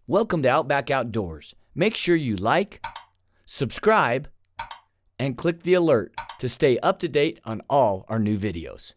Welcome to Outback Outdoors. Make sure you like, subscribe, and click the alert to stay up to date on all our new videos.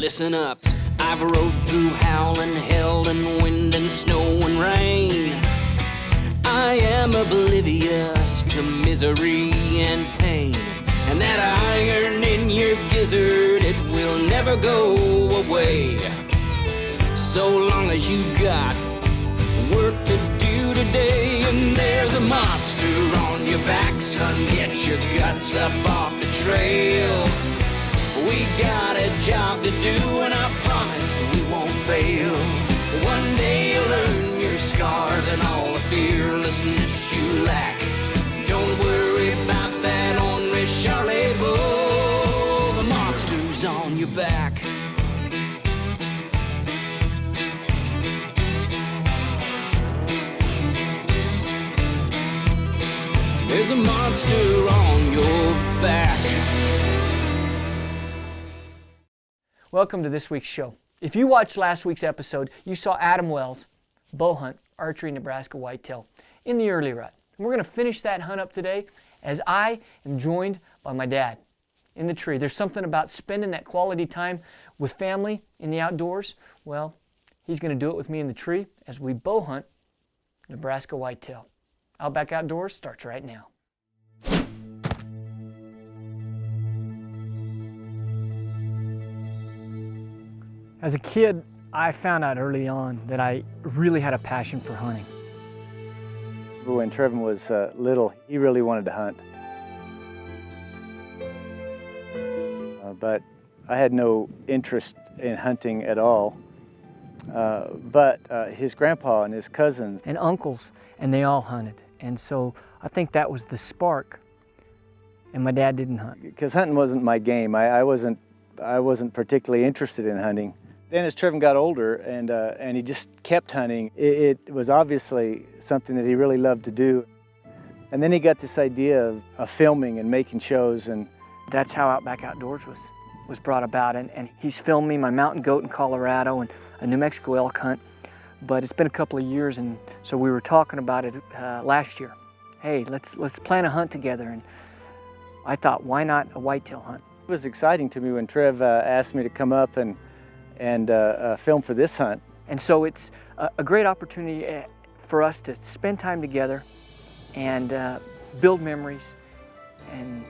Listen up, I've rode through howling hell and wind and snow and rain. I am oblivious to misery and pain, and that iron in your gizzard, it will never go away. So long as you got work to do today, and there's a monster on your back, son, get your guts up off the trail. We got a job to do, and I promise we won't fail. One day you'll learn your scars and all the fearlessness you lack. Don't worry about that ornery Charlie bull. The monster's on your back. There's a monster on your back. Welcome to this week's show. If you watched last week's episode, you saw Adam Wells bow hunt archery Nebraska whitetail in the early rut. And we're going to finish that hunt up today as I am joined by my dad in the tree. There's something about spending that quality time with family in the outdoors. Well, he's going to do it with me in the tree as we bow hunt Nebraska whitetail. Outback Outdoors starts right now. As a kid, I found out early on that I really had a passion for hunting. When Trevin was little, he really wanted to hunt. But I had no interest in hunting at all. But his grandpa and his cousins And uncles, and they all hunted. And so I think that was the spark. And my dad didn't hunt. Because hunting wasn't my game. I wasn't particularly interested in hunting. Then as Trevin got older and he just kept hunting, it was obviously something that he really loved to do. And then he got this idea of filming and making shows, and That's how Outback Outdoors was brought about. And he's filmed me my mountain goat in Colorado and a New Mexico elk hunt. But it's been a couple of years, and so we were talking about it last year. Hey, let's plan a hunt together. And I thought, why not a whitetail hunt? it was exciting to me when Trev asked me to come up and film for this hunt. And so it's a great opportunity for us to spend time together and build memories and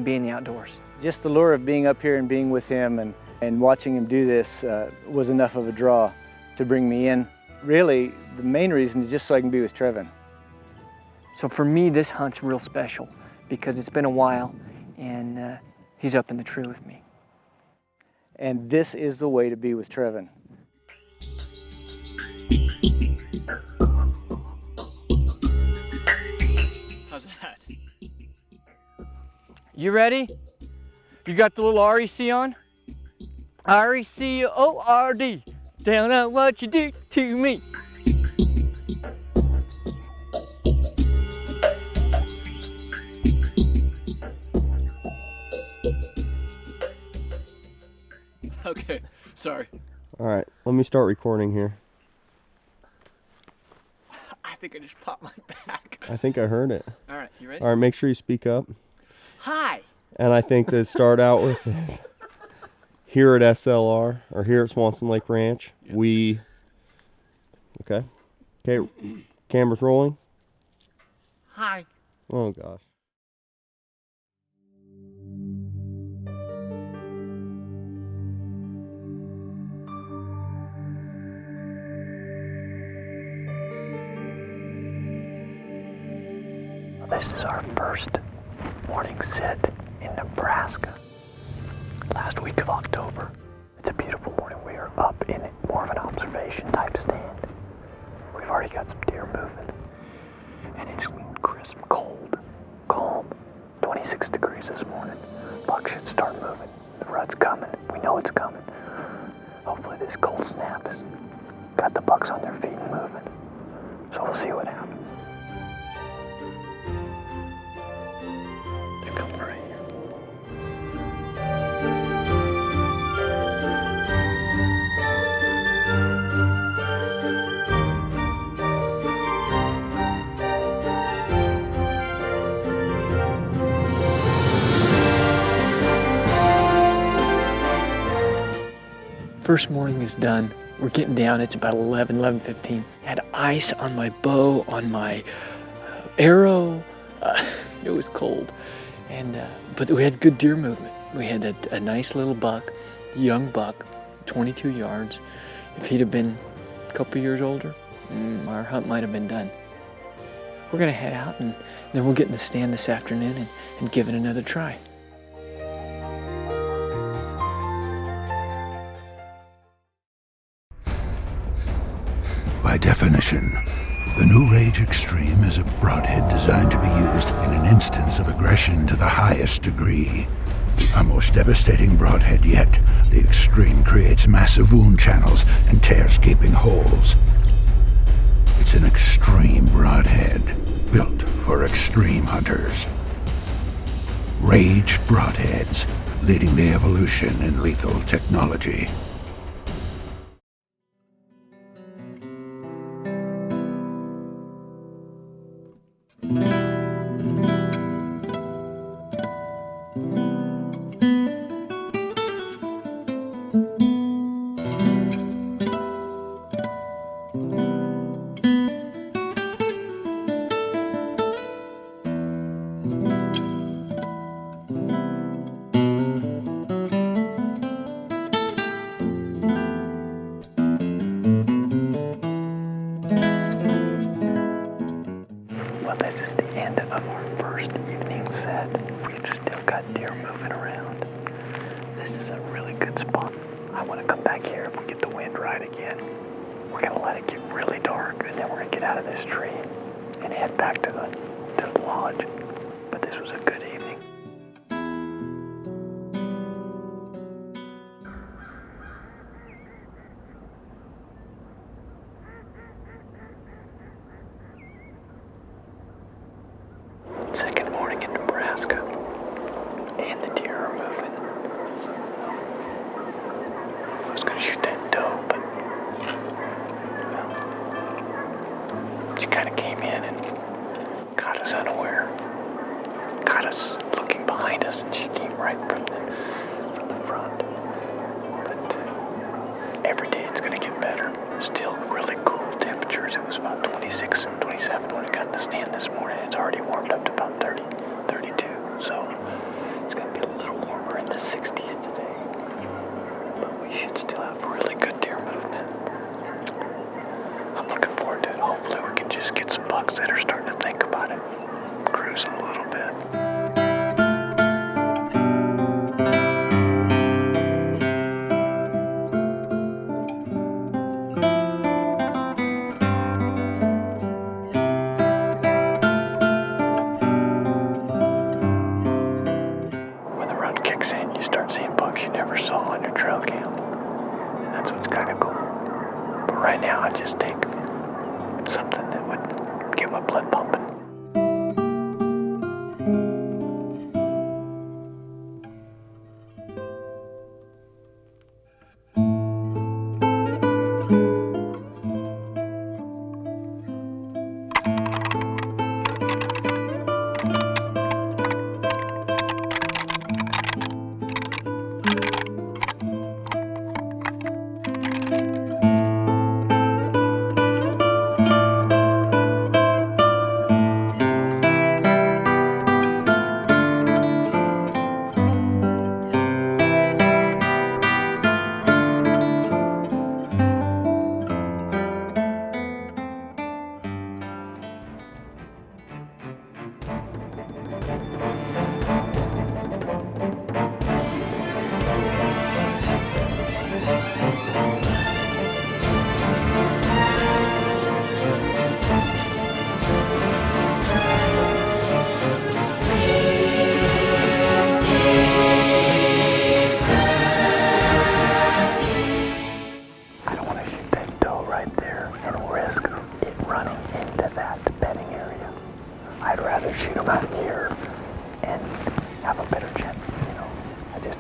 be in the outdoors. Just the lure of being up here and being with him and watching him do this was enough of a draw to bring me in. Really, the main reason is just so I can be with Trevin. So for me, this hunt's real special because it's been a while and he's up in the tree with me. And this is the way to be with Trevin. How's that? You ready? You got the little REC on? RECORD. Don't know what you do to me. Okay, sorry. All right, let me start recording here. I think I just popped my back. I think I heard it. All right, you ready? All right, make sure you speak up. Hi, And I think to start out with, here at SLR, or here at Swanson Lake Ranch, we... Okay, camera's rolling. Hi. Oh, gosh. This is our first morning sit in Nebraska. Last week of October. It's a beautiful morning. We are up in more of an observation type stand. We've already got some deer moving. And it's crisp, cold, calm. 26 degrees this morning. Buck should start moving. The rut's coming. We know it's coming. Hopefully this cold snap has got the bucks on their feet and moving. So we'll see what happens. They're coming right here. First morning is done. We're getting down. It's about 11:15. Had ice on my bow, on my arrow. It was cold, and but we had good deer movement. We had a nice little buck, young buck, 22 yards. If he'd have been a couple years older, our hunt might have been done. We're gonna head out, and then we'll get in the stand this afternoon and give it another try. By definition, the new Rage Extreme is a broadhead designed to be used in an instance of aggression to the highest degree. Our most devastating broadhead yet, the Extreme creates massive wound channels and tears gaping holes. It's an extreme broadhead, built for extreme hunters. Rage broadheads, leading the evolution in lethal technology. Well, this is the end of our first evening set. We've still got deer moving around. This is a really good spot. I want to come back here if we get the wind right again. We're going to let it get really dark, and then we're going to get out of this tree and head back to the lodge. But this was a good evening. Second morning in Nebraska, and the deer are moving. I was going to shoot that doe, but well, she kind of came in and caught us unaware. Caught us looking behind us, and she came right from the front. But every day it's going to get better. Still really cool temperatures. It was about 26 and 27 when we got in the stand this morning. It's already warmed up to about 30, 32. So it's going to be a little warmer in the 60s today. But we should still have really good deer movement. I'm looking forward to it. Hopefully we can just get some bucks that are starting to think about it. Cruising a little bit.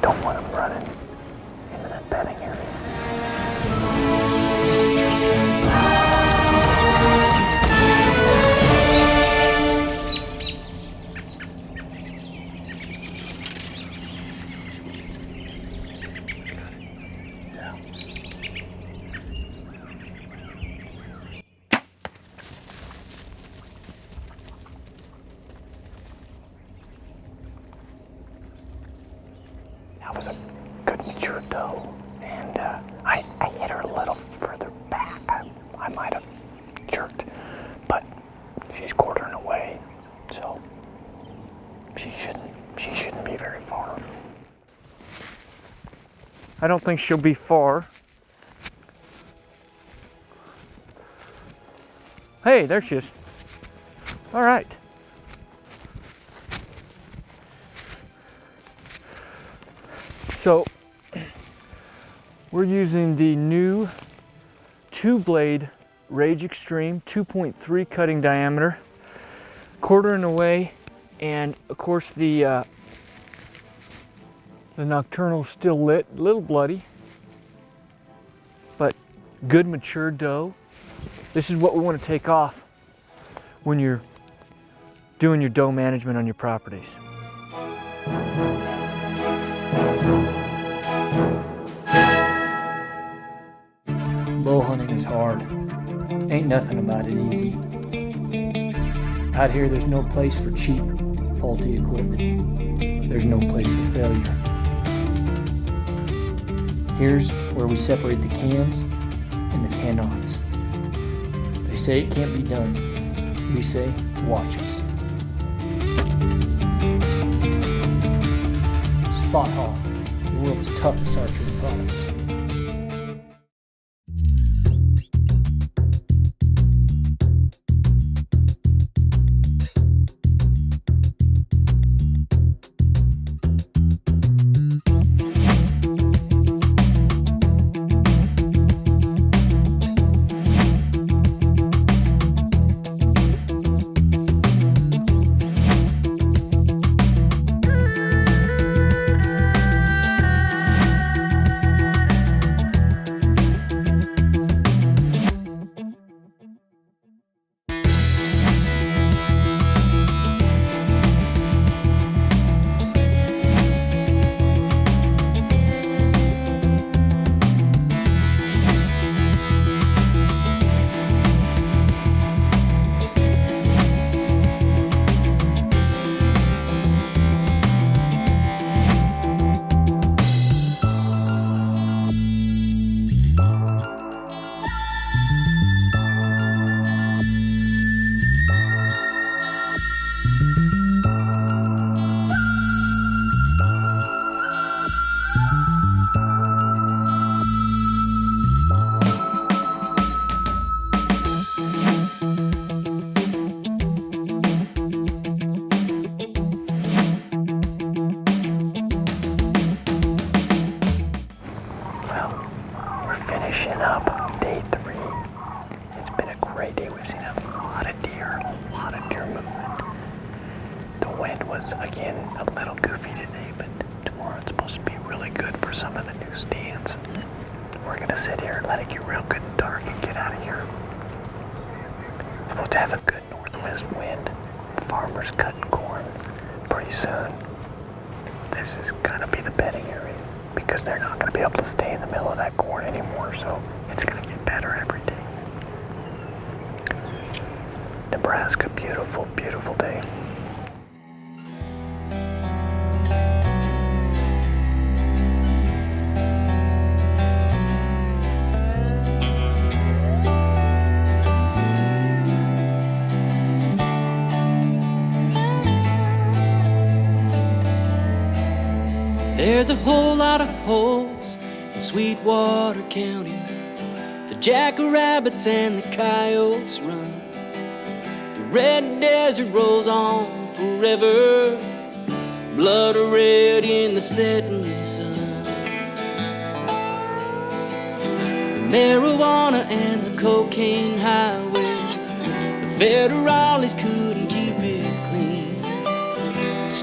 don't want them running into that bedding area. That was a good mature doe, and I hit her a little further back. I might have jerked, but she's quartering away, so she shouldn't be very far. I don't think she'll be far. Hey, there she is. All right. So we're using the new 2-blade Rage Extreme 2.3 cutting diameter, quartering away, and of course the nocturnal's still lit, a little bloody, but good mature doe. This is what we want to take off when you're doing your doe management on your properties. Bow hunting is hard. Ain't nothing about it easy. Out here there's no place for cheap, faulty equipment. There's no place for failure. Here's where we separate the cans and the cannots. They say it can't be done. We say, watch us. Spot Hawk, the world's toughest archery products. finishing up day 3. It's been a great day. We've seen a lot of deer movement. The wind was, again, a little goofy today, but tomorrow it's supposed to be really good for some of the new stands. We're going to sit here and let it get real good and dark and get out of here. We're supposed to have a good northwest wind. Farmers cutting corn pretty soon. This is going to be the bedding area because they're not going to be able to stay in the middle of that corn anymore, so it's going to get better every day. Nebraska, beautiful, beautiful day. There's a whole lot of holes in Sweetwater County. The jackrabbits and the coyotes run. The red desert rolls on forever, blood red in the setting sun. The marijuana and the cocaine highway, the federales couldn't keep it clean.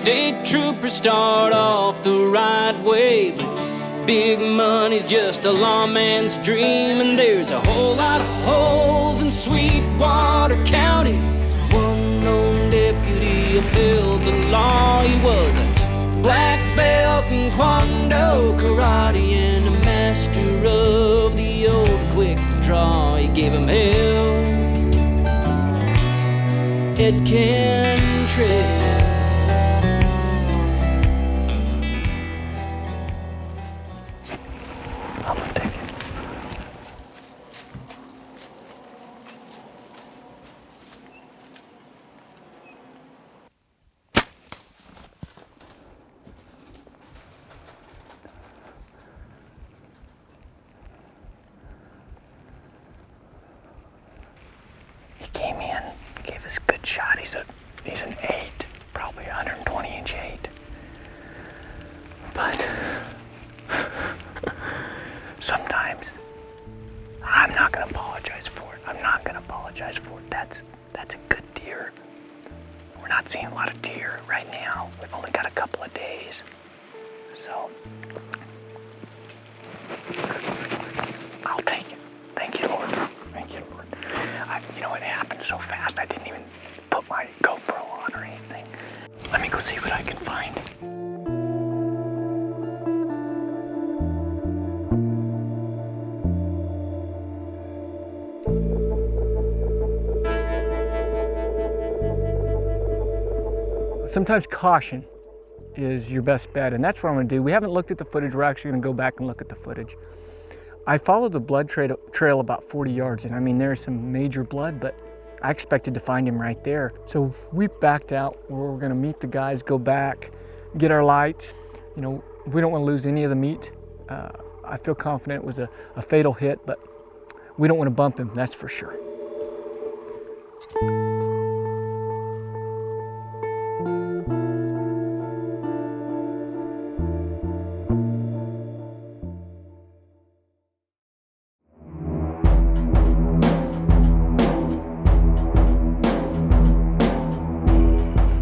state troopers start off the right way, but big money's just a lawman's dream, and there's a whole lot of holes in Sweetwater County. One lone deputy upheld the law. He was a black belt in Kwando karate and a master of the old quick draw. He gave him hell at Cantrell. I'm gonna take it. He came in, gave us a good shot. He's an 8, probably 120-inch 8. But sometimes I'm not gonna apologize for it. I'm not gonna apologize for it. That's a good deer. We're not seeing a lot of deer right now. We've only got a couple of days. So I'll take it. Thank you, Lord. Thank you, Lord. You know, it happened so fast I didn't even put my GoPro on or anything. Let me go see what I can find. Sometimes caution is your best bet, and that's what I'm going to do. We haven't looked at the footage. We're actually going to go back and look at the footage. I followed the blood trail about 40 yards, and I mean, there's some major blood, but I expected to find him right there. So we backed out. We're going to meet the guys, go back, get our lights. You know, we don't want to lose any of the meat. I feel confident it was a fatal hit, but we don't want to bump him, that's for sure.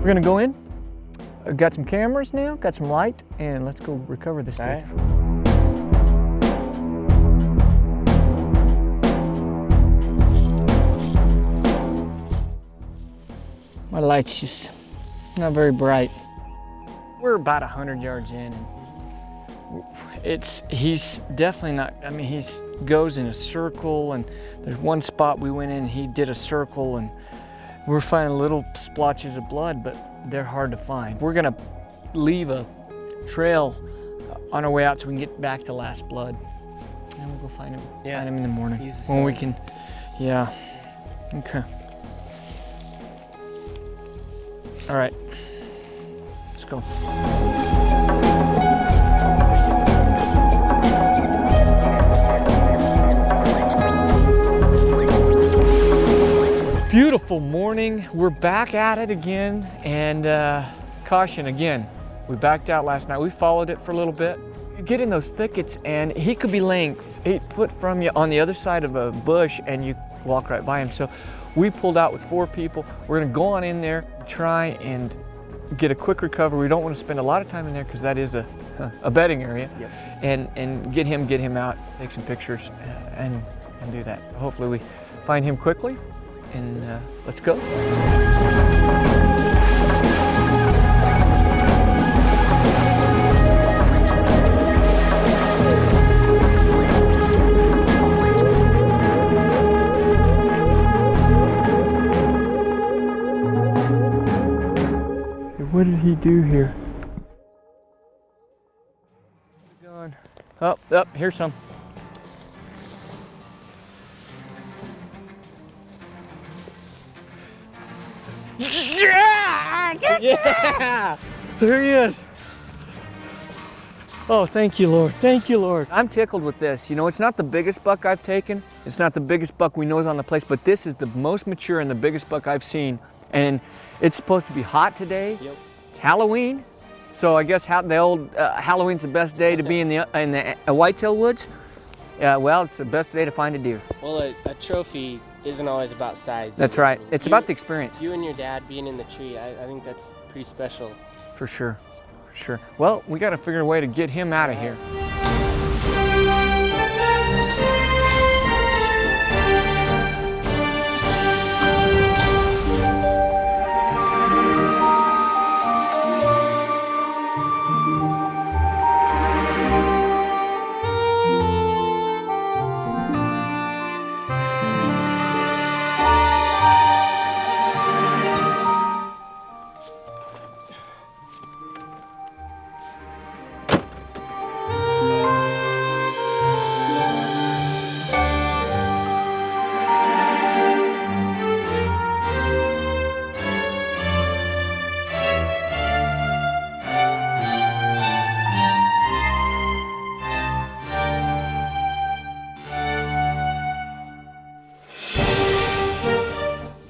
We're gonna go in. I've got some cameras now, got some light, and let's go recover this guy. My light's just not very bright. We're about 100 yards in, and he's definitely not, I mean, he goes in a circle, and there's one spot we went in, he did a circle, and we're finding little splotches of blood, but they're hard to find. We're gonna leave a trail on our way out so we can get back to last blood. And we'll go find him. Yeah. Find him in the morning. When we can, yeah. Okay. All right, let's go. Beautiful morning. We're back at it again, and caution again. We backed out last night. We followed it for a little bit. You get in those thickets, and he could be laying 8 foot from you on the other side of a bush, and you walk right by him. So we pulled out with 4 people. We're gonna go on in there, try and get a quick recovery. We don't want to spend a lot of time in there because that is a bedding area. Yep. And get him out, take some pictures, and do that. Hopefully we find him quickly. And let's go. What did he do here? Oh, here's some. Yeah! There he is. Oh, thank you, Lord. Thank you, Lord. I'm tickled with this. You know, it's not the biggest buck I've taken. It's not the biggest buck we know is on the place, but this is the most mature and the biggest buck I've seen. And it's supposed to be hot today. Yep. It's Halloween. So I guess the old Halloween's the best day to be in the whitetail woods. Well, it's the best day to find a deer. Well, a trophy isn't always about size. That's right. It's about the experience. You and your dad being in the tree, I think that's pretty special For sure, for sure. Well, we got to figure a way to get him out of here.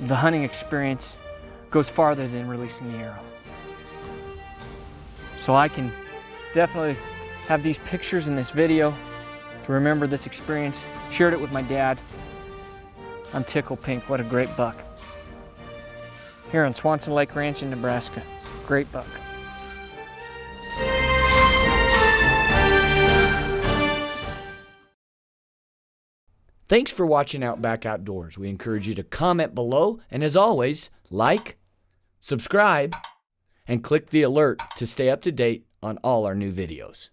The hunting experience goes farther than releasing the arrow. So I can definitely have these pictures in this video to remember this experience. Shared it with my dad. I'm tickled pink. What a great buck. Here on Swanson Lake Ranch in Nebraska. Great buck. Thanks for watching Outback Outdoors. We encourage you to comment below, and as always, like, subscribe, and click the alert to stay up to date on all our new videos.